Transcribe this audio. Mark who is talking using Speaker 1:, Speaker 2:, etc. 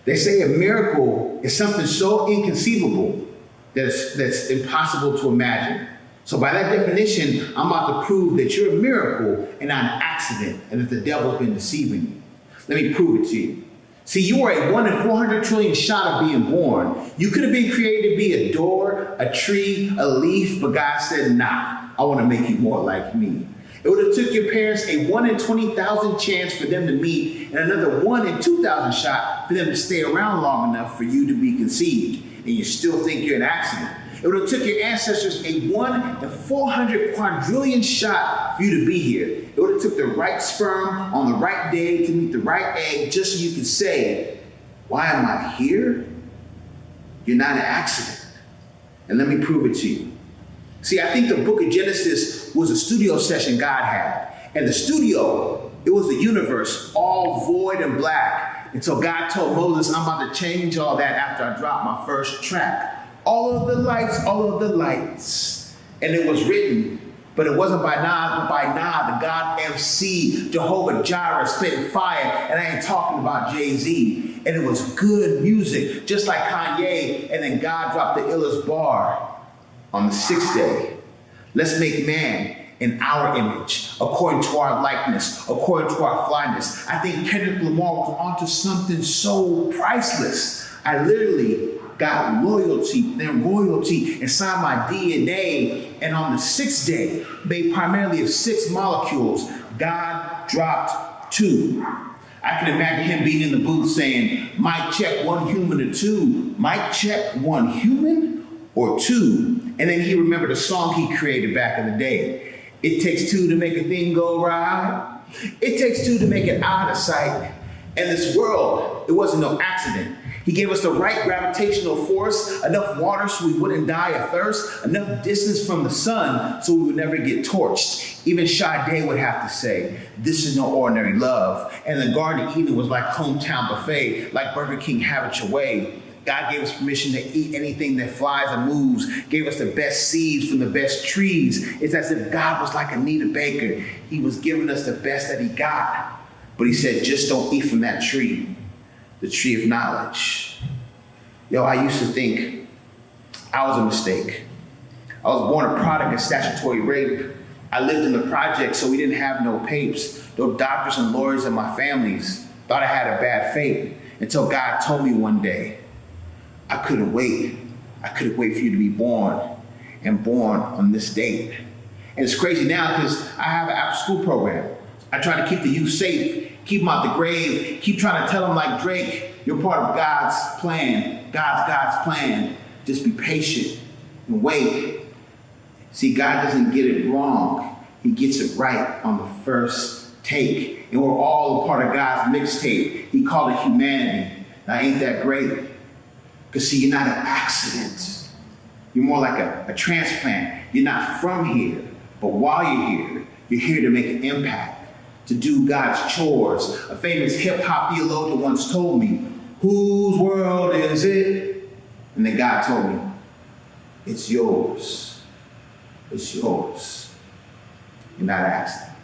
Speaker 1: They say a miracle is something so inconceivable that's impossible to imagine. So by that definition, I'm about to prove that you're a miracle and not an accident, and that the devil's been deceiving you. Let me prove it to you. See, you are a 1 in 400 trillion shot of being born. You could have been created to be a door, a tree, a leaf, but God said, nah, I want to make you more like me. It would have took your parents a 1 in 20,000 chance for them to meet and another 1 in 2,000 shot for them to stay around long enough for you to be conceived, and you still think you're an accident. It would have took your ancestors a 1 in 400 quadrillion shot for you to be here. It would have took the right sperm on the right day to meet the right egg just so you could say, why am I here? You're not an accident. And let me prove it to you. See, I think the book of Genesis was a studio session God had. And the studio, it was the universe, all void and black. And so God told Moses, I'm about to change all that after I drop my first track. All of the lights. And it was written, but it wasn't by Nas, but by Nah, the God MC, Jehovah Jireh, spitting fire. And I ain't talking about Jay-Z. And it was good music, just like Kanye. And then God dropped the illest bar on the 6th day. Let's make man in our image, according to our likeness, according to our flyness. I think Kendrick Lamar was onto something so priceless. I literally got loyalty, then royalty inside my DNA. And on the 6th day, made primarily of 6 molecules, God dropped 2. I can imagine him being in the booth saying, mic check 1 human or 2. Mic check 1 human or 2. And then he remembered a song he created back in the day. It takes 2 to make a thing go right. It takes 2 to make it out of sight. And this world, it wasn't no accident. He gave us the right gravitational force, enough water so we wouldn't die of thirst, enough distance from the sun so we would never get torched. Even Sade would have to say, this is no ordinary love. And the Garden of Eden was like hometown buffet, like Burger King, have it your way. God gave us permission to eat anything that flies and moves, gave us the best seeds from the best trees. It's as if God was like Anita Baker. He was giving us the best that he got. But he said, just don't eat from that tree, the tree of knowledge. Yo, I used to think I was a mistake. I was born a product of statutory rape. I lived in the project, so we didn't have no papes. No doctors and lawyers in my families thought I had a bad fate until God told me one day, I couldn't wait. I couldn't wait for you to be born, and born on this date. And it's crazy now because I have an after-school program. I try to keep the youth safe, keep them out the grave, keep trying to tell them like Drake, you're part of God's plan, God's plan. Just be patient and wait. See, God doesn't get it wrong. He gets it right on the first take. And we're all a part of God's mixtape. He called it humanity. Now, ain't that great? Because see, you're not an accident. You're more like a transplant. You're not from here, but while you're here to make an impact, to do God's chores. A famous hip-hop theologian once told me, whose world is it? And then God told me, it's yours. It's yours. You're not an accident.